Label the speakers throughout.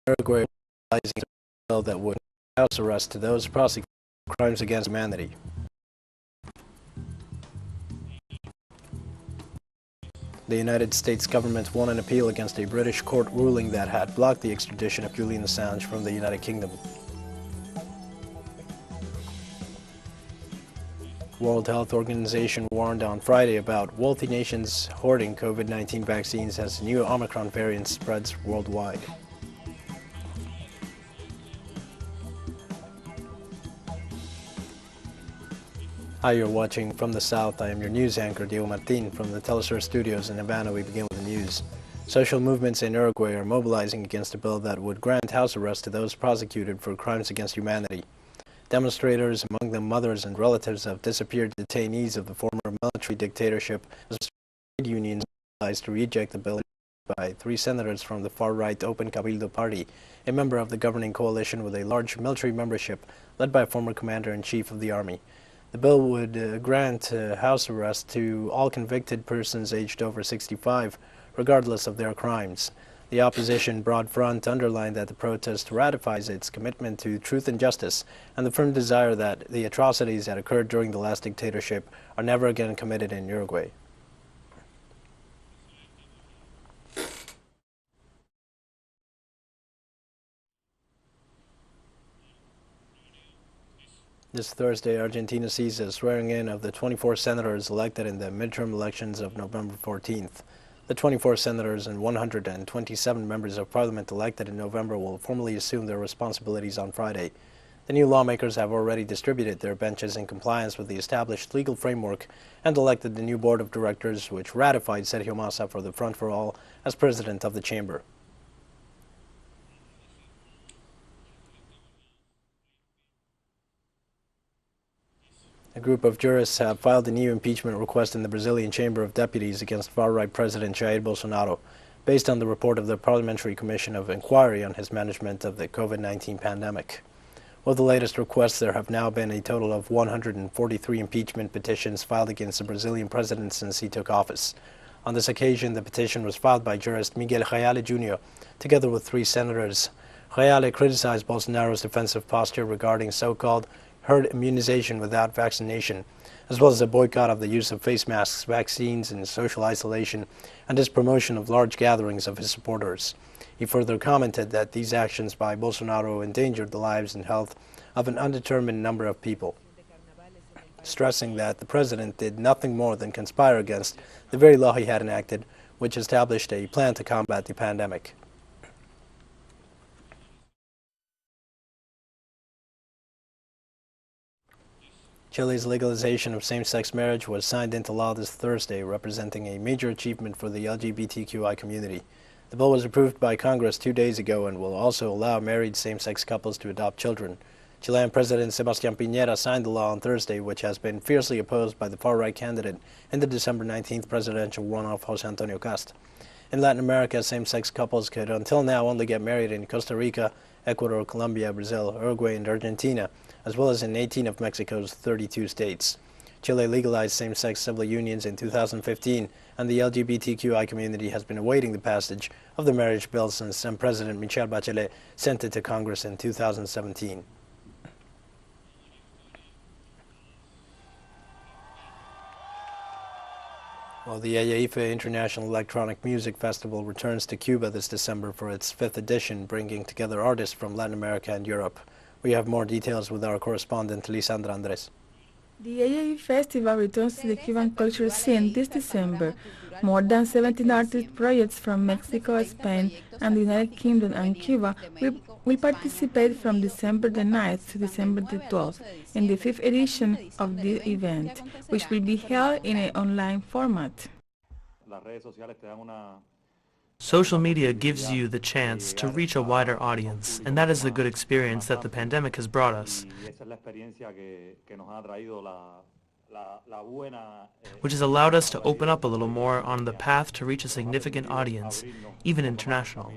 Speaker 1: Uruguay realizing a bill that would house arrest to those prosecuted for crimes against humanity. The United States government won an appeal against a British court ruling that had blocked the extradition of Julian Assange from the United Kingdom. World Health Organization warned on Friday about wealthy nations hoarding COVID-19 vaccines as new Omicron variant spreads worldwide. Hi, you're watching From the South. I am your news anchor, Diego Martin, from the TeleSUR studios in Havana. We begin with the news. Social movements in Uruguay are mobilizing against a bill that would grant house arrest to those prosecuted for crimes against humanity. Demonstrators, among them mothers and relatives of disappeared detainees of the former military dictatorship, as trade unions mobilized to reject the bill by 3 senators from the far-right Open Cabildo party, a member of the governing coalition with a large military membership led by a former commander-in-chief of the army. The bill would grant house arrest to all convicted persons aged over 65, regardless of their crimes. The opposition Broad Front underlined that the protest ratifies its commitment to truth and justice and the firm desire that the atrocities that occurred during the last dictatorship are never again committed in Uruguay. This Thursday, Argentina sees the swearing in of the 24 senators elected in the midterm elections of November 14th. The 24 senators and 127 members of parliament elected in November will formally assume their responsibilities on Friday. The new lawmakers have already distributed their benches in compliance with the established legal framework and elected the new board of directors, which ratified Sergio Massa for the Front for All as president of the chamber. A group of jurists have filed a new impeachment request in the Brazilian Chamber of Deputies against far-right President Jair Bolsonaro, based on the report of the Parliamentary Commission of Inquiry on his management of the COVID-19 pandemic. With the latest requests, there have now been a total of 143 impeachment petitions filed against the Brazilian president since he took office. On this occasion, the petition was filed by jurist Miguel Reale Jr., together with 3 senators. Reale criticized Bolsonaro's defensive posture regarding so-called herd immunization without vaccination, as well as a boycott of the use of face masks, vaccines, and social isolation, and his promotion of large gatherings of his supporters. He further commented that these actions by Bolsonaro endangered the lives and health of an undetermined number of people, stressing that the president did nothing more than conspire against the very law he had enacted, which established a plan to combat the pandemic. Chile's legalization of same-sex marriage was signed into law this Thursday, representing a major achievement for the LGBTQI community. The bill was approved by Congress 2 days ago and will also allow married same-sex couples to adopt children. Chilean President Sebastián Piñera signed the law on Thursday, which has been fiercely opposed by the far-right candidate in the December 19th presidential runoff, José Antonio Cast. In Latin America, same-sex couples could until now only get married in Costa Rica, Ecuador, Colombia, Brazil, Uruguay, and Argentina, as well as in 18 of Mexico's 32 states. Chile legalized same-sex civil unions in 2015, and the LGBTQI community has been awaiting the passage of the marriage bill since then President Michelle Bachelet sent it to Congress in 2017. Well, the AIFA International Electronic Music Festival returns to Cuba this December for its 5th edition, bringing together artists from Latin America and Europe. We have more details with our correspondent, Lisandra Andres.
Speaker 2: The AIFA Festival returns to the Cuban culture scene this December. More than 17 artist projects from Mexico, Spain, and the United Kingdom and Cuba will participate from December the 9th to December the 12th in the 5th edition of the event, which will be held in an online format.
Speaker 3: Social media gives you the chance to reach a wider audience, and that is the good experience that the pandemic has brought us, which has allowed us to open up a little more on the path to reach a significant audience, even international.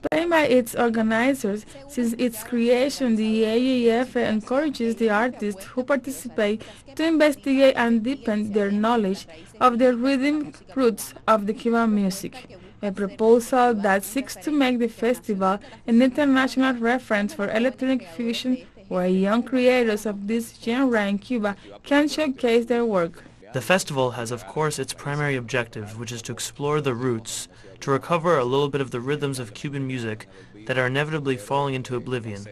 Speaker 2: Explained by its organizers, since its creation, the AEF encourages the artists who participate to investigate and deepen their knowledge of the rhythm roots of the Cuban music, a proposal that seeks to make the festival an international reference for electronic fusion where young creators of this genre in Cuba can showcase their work.
Speaker 3: The festival has, of course, its primary objective, which is to explore the roots, to recover a little bit of the rhythms of Cuban music that are inevitably falling into oblivion.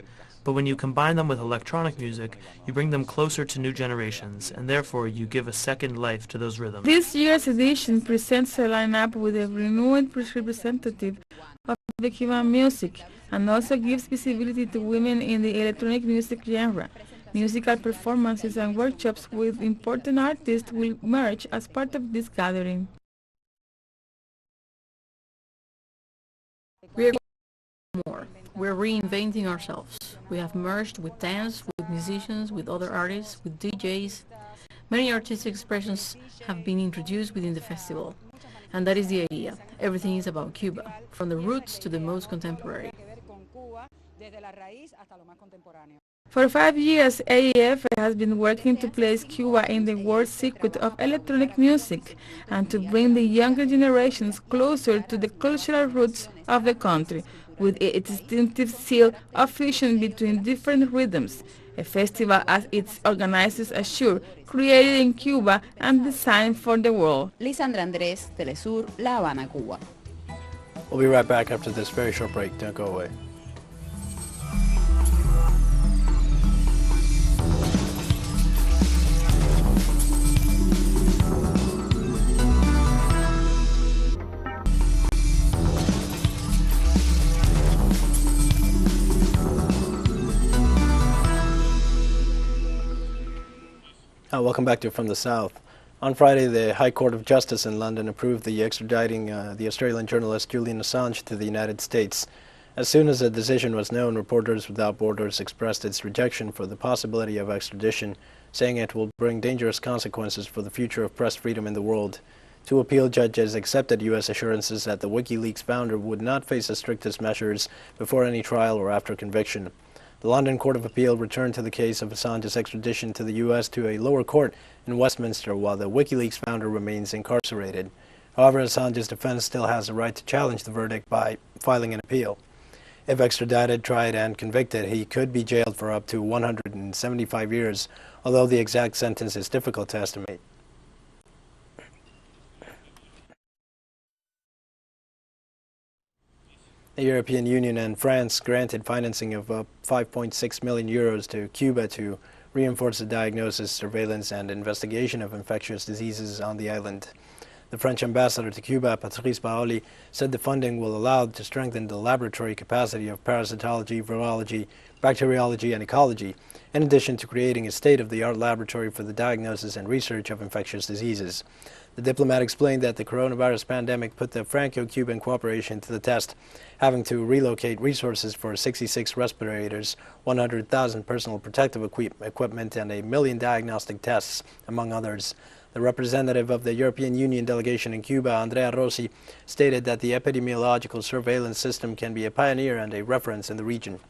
Speaker 3: But when you combine them with electronic music, you bring them closer to new generations, and therefore you give a second life to those rhythms.
Speaker 2: This year's edition presents a lineup with a renewed representative of the Cuban music, and also gives visibility to women in the electronic music genre. Musical performances and workshops with important artists will merge as part of this gathering.
Speaker 4: We're more. We're reinventing ourselves. We have merged with dance, with musicians, with other artists, with DJs. Many artistic expressions have been introduced within the festival. And that is the idea. Everything is about Cuba, from the roots to the most contemporary.
Speaker 2: For 5 years, AEF has been working to place Cuba in the world circuit of electronic music and to bring the younger generations closer to the cultural roots of the country, with its distinctive seal of fusion between different rhythms. A festival, as its organizers assure, created in Cuba and designed for the world.
Speaker 5: Lisandra Andrés, TeleSUR, La Habana, Cuba.
Speaker 1: We'll be right back after this very short break. Don't go away. Welcome back to From the South. On Friday, the High Court of Justice in London approved the extraditing the Australian journalist Julian Assange to the United States. As soon as the decision was known, Reporters Without Borders expressed its rejection for the possibility of extradition, saying it will bring dangerous consequences for the future of press freedom in the world. Two appeal judges accepted U.S. assurances that the WikiLeaks founder would not face the strictest measures before any trial or after conviction. The London Court of Appeal returned to the case of Assange's extradition to the U.S. to a lower court in Westminster while the WikiLeaks founder remains incarcerated. However, Assange's defense still has the right to challenge the verdict by filing an appeal. If extradited, tried, and convicted, he could be jailed for up to 175 years, although the exact sentence is difficult to estimate. The European Union and France granted financing of 5.6 million euros to Cuba to reinforce the diagnosis, surveillance, and investigation of infectious diseases on the island. The French ambassador to Cuba, Patrice Paoli, said the funding will allow to strengthen the laboratory capacity of parasitology, virology, bacteriology, and ecology, in addition to creating a state-of-the-art laboratory for the diagnosis and research of infectious diseases. The diplomat explained that the coronavirus pandemic put the Franco-Cuban cooperation to the test, having to relocate resources for 66 respirators, 100,000 personal protective equipment, and 1 million diagnostic tests, among others. The representative of the European Union delegation in Cuba, Andrea Rossi, stated that the epidemiological surveillance system can be a pioneer and a reference in the region.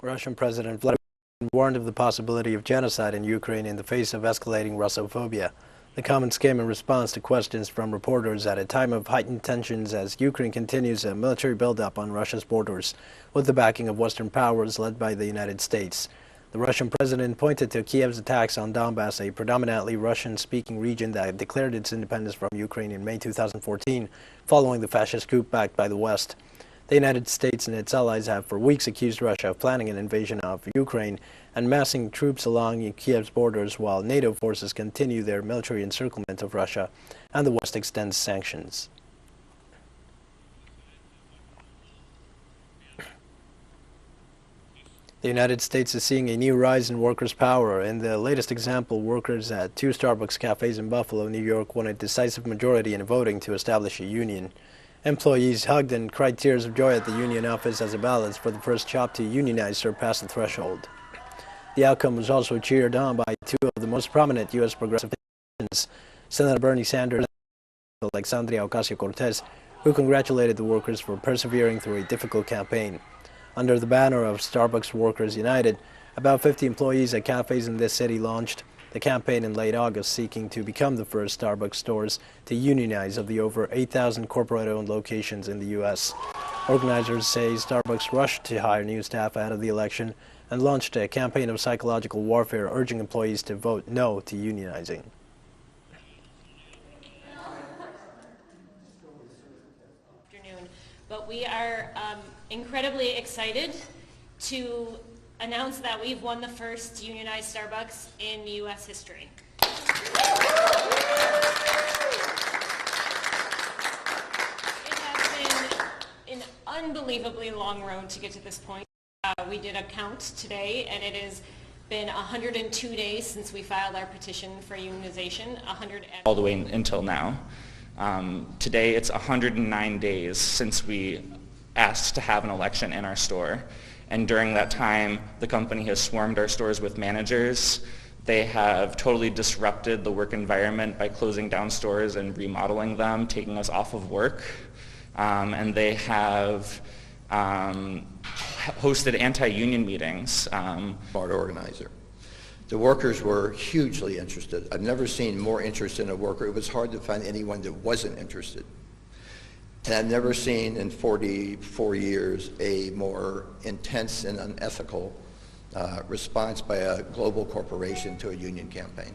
Speaker 1: Russian President Vladimir Putin warned of the possibility of genocide in Ukraine in the face of escalating Russophobia. The comments came in response to questions from reporters at a time of heightened tensions as Ukraine continues a military buildup on Russia's borders, with the backing of Western powers led by the United States. The Russian president pointed to Kiev's attacks on Donbass, a predominantly Russian-speaking region that declared its independence from Ukraine in May 2014, following the fascist coup backed by the West. The United States and its allies have for weeks accused Russia of planning an invasion of Ukraine and massing troops along Kiev's borders while NATO forces continue their military encirclement of Russia and the West extends sanctions. The United States is seeing a new rise in workers' power. In the latest example, workers at 2 Starbucks cafes in Buffalo, New York, won a decisive majority in voting to establish a union. Employees hugged and cried tears of joy at the union office as the ballots for the first job to unionize surpassed the threshold. The outcome was also cheered on by 2 of the most prominent U.S. progressive politicians. Senator Bernie Sanders and Alexandria Ocasio-Cortez, who congratulated the workers for persevering through a difficult campaign. Under the banner of Starbucks Workers United, about 50 employees at cafes in this city launched the campaign in late August, seeking to become the first Starbucks stores to unionize of the over 8,000 corporate-owned locations in the U.S. Organizers say Starbucks rushed to hire new staff ahead of the election and launched a campaign of psychological warfare urging employees to vote no to unionizing.
Speaker 6: But we are incredibly excited to announce that we've won the first unionized Starbucks in U.S. history. It has been an unbelievably long road to get to this point. We did a count today, and it has been 102 days since we filed our petition for unionization.
Speaker 7: All the way until now. Today it's 109 days since we asked to have an election in our store. And during that time, the company has swarmed our stores with managers. They have totally disrupted the work environment by closing down stores and remodeling them, taking us off of work. And they have hosted anti-union meetings.
Speaker 8: Smart organizer. The workers were hugely interested. I've never seen more interest in a worker. It was hard to find anyone that wasn't interested. And I've never seen in 44 years a more intense and unethical response by a global corporation to a union campaign.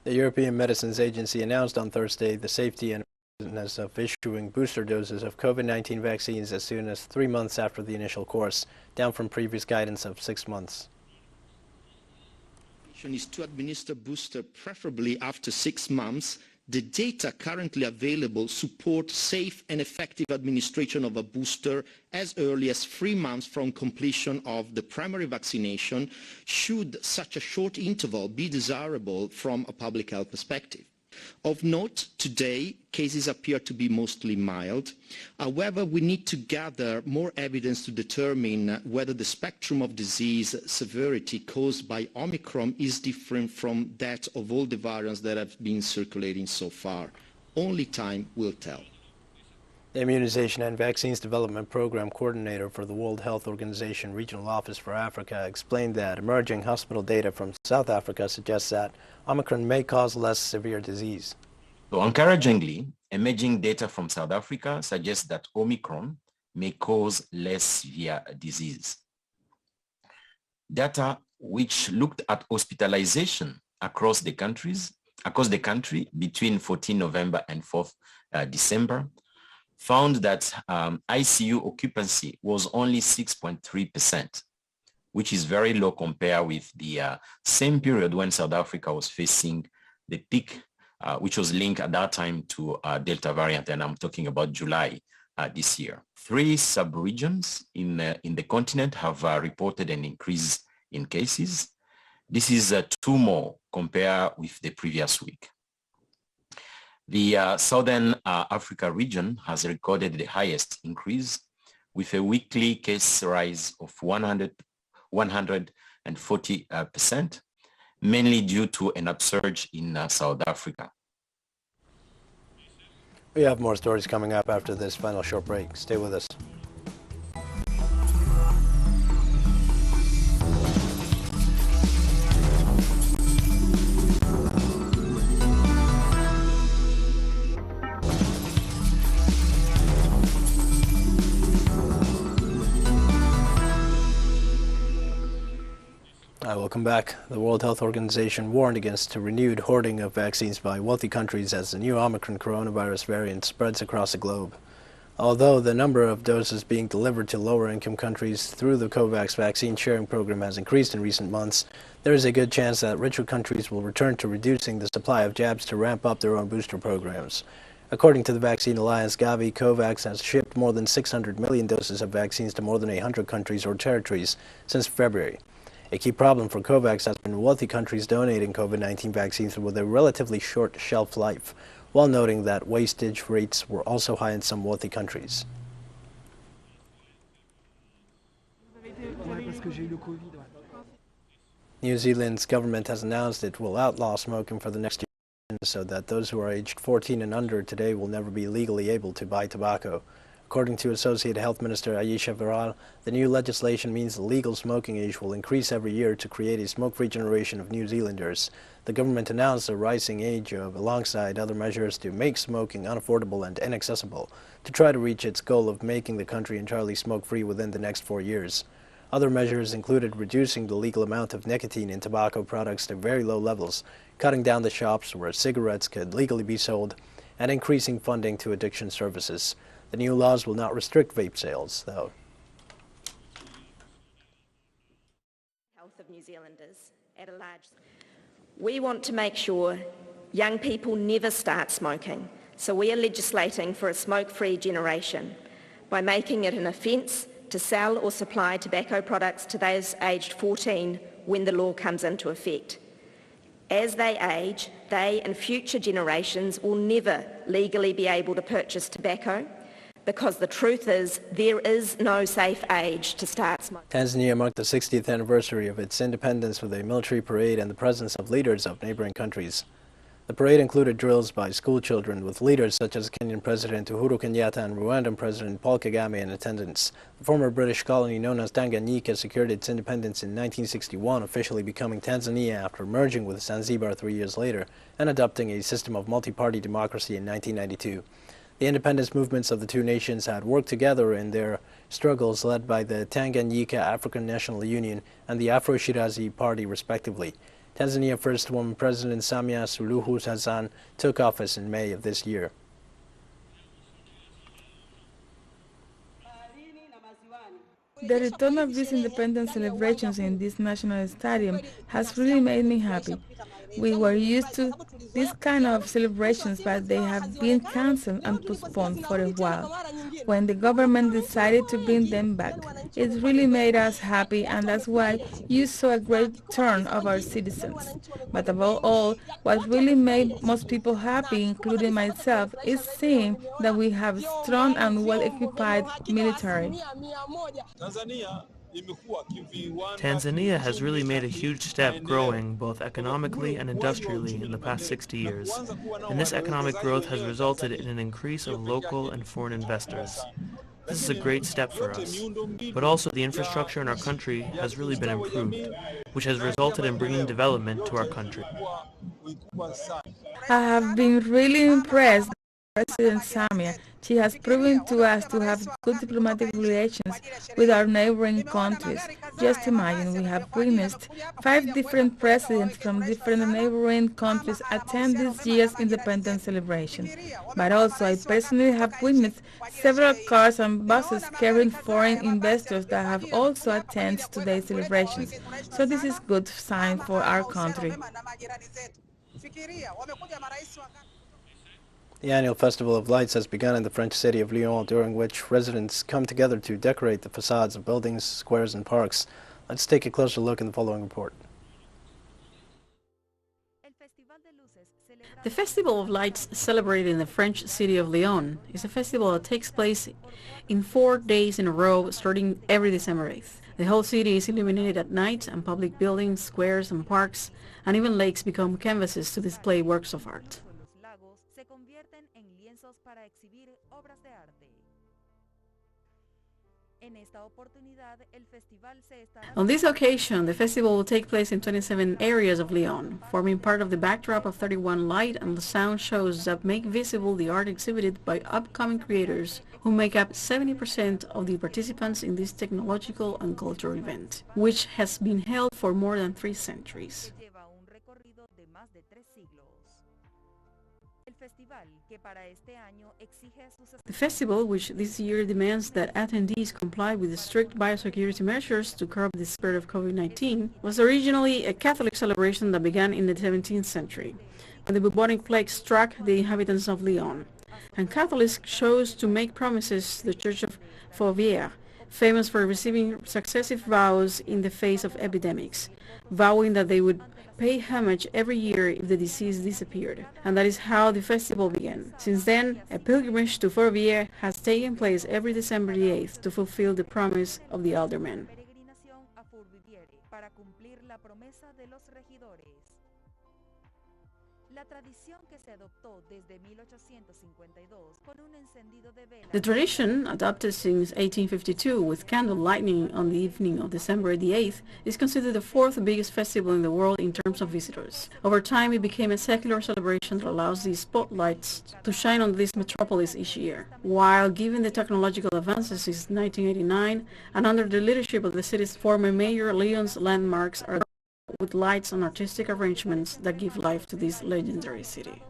Speaker 1: The European Medicines Agency announced on Thursday the safety and effectiveness of issuing booster doses of COVID-19 vaccines as soon as 3 months after the initial course, down from previous guidance of 6 months.
Speaker 9: Is to administer booster preferably after 6 months. The data currently available support safe and effective administration of a booster as early as 3 months from completion of the primary vaccination, should such a short interval be desirable from a public health perspective. Of note, today, cases appear to be mostly mild. However, we need to gather more evidence to determine whether the spectrum of disease severity caused by Omicron is different from that of all the variants that have been circulating so far. Only time will tell.
Speaker 1: The Immunization and Vaccines Development Program Coordinator for the World Health Organization Regional Office for Africa explained that emerging hospital data from South Africa suggests that Omicron may cause less severe disease.
Speaker 10: So encouragingly, emerging data from South Africa suggests that Omicron may cause less severe disease. Data which looked at hospitalization across the country between 14 November and 4th December found that ICU occupancy was only 6.3%, which is very low compared with the same period when South Africa was facing the peak, which was linked at that time to Delta variant, and I'm talking about July this year. 3 sub-regions in the continent have reported an increase in cases. This is 2 more compared with the previous week. The Southern Africa region has recorded the highest increase, with a weekly case rise of 140%, mainly due to an upsurge in South Africa.
Speaker 1: We have more stories coming up after this final short break. Stay with us. Welcome back. The World Health Organization warned against a renewed hoarding of vaccines by wealthy countries as the new Omicron coronavirus variant spreads across the globe. Although the number of doses being delivered to lower-income countries through the COVAX vaccine sharing program has increased in recent months, there is a good chance that richer countries will return to reducing the supply of jabs to ramp up their own booster programs. According to the Vaccine Alliance, Gavi, COVAX has shipped more than 600 million doses of vaccines to more than 100 countries or territories since February. A key problem for COVAX has been wealthy countries donating COVID-19 vaccines with a relatively short shelf life, while noting that wastage rates were also high in some wealthy countries. New Zealand's government has announced it will outlaw smoking for the next year, so that those who are aged 14 and under today will never be legally able to buy tobacco. According to Associate Health Minister Ayesha Viral, the new legislation means the legal smoking age will increase every year to create a smoke-free generation of New Zealanders. The government announced a rising age alongside other measures to make smoking unaffordable and inaccessible to try to reach its goal of making the country entirely smoke-free within the next 4 years. Other measures included reducing the legal amount of nicotine in tobacco products to very low levels, cutting down the shops where cigarettes could legally be sold, and increasing funding to addiction services. The new laws will not restrict vape sales, though.
Speaker 11: Health of New Zealanders at a large. We want to make sure young people never start smoking, so we are legislating for a smoke-free generation by making it an offence to sell or supply tobacco products to those aged 14 when the law comes into effect. As they age, they and future generations will never legally be able to purchase tobacco, because the truth is there is no safe age to start smoking.
Speaker 1: Tanzania marked the 60th anniversary of its independence with a military parade and the presence of leaders of neighboring countries. The parade included drills by school children with leaders such as Kenyan President Uhuru Kenyatta and Rwandan President Paul Kagame in attendance. The former British colony known as Tanganyika secured its independence in 1961, officially becoming Tanzania after merging with Zanzibar 3 years later and adopting a system of multi-party democracy in 1992. The independence movements of the two nations had worked together in their struggles led by the Tanganyika African National Union and the Afro-Shirazi Party respectively. Tanzania First Woman President Samia Suluhu Hassan took office in May of this year.
Speaker 2: The return of these independence celebrations in this national stadium has really made me happy. We were used to these kind of celebrations, but they have been cancelled and postponed for a while. When the government decided to bring them back, it really made us happy, and that's why you saw a great turn of our citizens. But above all, what really made most people happy, including myself, is seeing that we have a strong and well-equipped military.
Speaker 3: Tanzania has really made a huge step growing both economically and industrially in the past 60 years, and this economic growth has resulted in an increase of local and foreign investors. This is a great step for us, but also the infrastructure in our country has really been improved, which has resulted in bringing development to our country.
Speaker 2: I have been really impressed by President Samia. She has proven to us to have good diplomatic relations with our neighboring countries. Just imagine, we have witnessed 5 different presidents from different neighboring countries attend this year's independence celebration. But also, I personally have witnessed several cars and buses carrying foreign investors that have also attended today's celebrations. So this is a good sign for our country.
Speaker 1: The annual Festival of Lights has begun in the French city of Lyon, during which residents come together to decorate the facades of buildings, squares, and parks. Let's take a closer look in the following report.
Speaker 4: The Festival of Lights, celebrated in the French city of Lyon, is a festival that takes place in 4 days in a row, starting every December 8th. The whole city is illuminated at night, and public buildings, squares, and parks, and even lakes become canvases to display works of art. On this occasion, the festival will take place in 27 areas of Lyon, forming part of the backdrop of 31 light and sound shows that make visible the art exhibited by upcoming creators who make up 70% of the participants in this technological and cultural event, which has been held for more than 3 centuries. The festival, which this year demands that attendees comply with strict biosecurity measures to curb the spread of COVID-19, was originally a Catholic celebration that began in the 17th century, when the bubonic plague struck the inhabitants of Lyon. and Catholics chose to make promises to the Church of Fourvière, famous for receiving successive vows in the face of epidemics, vowing that they would pay homage every year if the disease disappeared. And that is how the festival began. Since then, a pilgrimage to Fourvière has taken place every December the 8th to fulfill the promise of the aldermen. The tradition, adopted since 1852 with candle lighting on the evening of December the 8th, is considered the fourth biggest festival in the world in terms of visitors. Over time, it became a secular celebration that allows these spotlights to shine on this metropolis each year. While given the technological advances since 1989, and under the leadership of the city's former mayor, Leon's landmarks are with lights and artistic arrangements that give life to this legendary city.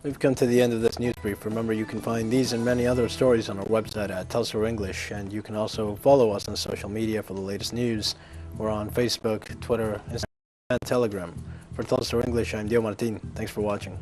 Speaker 1: We've come to the end of this news brief. Remember, you can find these and many other stories on our website at TeleSUR English, and you can also follow us on social media for the latest news. We're on Facebook, Twitter, Instagram, and Telegram. For TeleSUR English, I'm Dio Martin. Thanks for watching.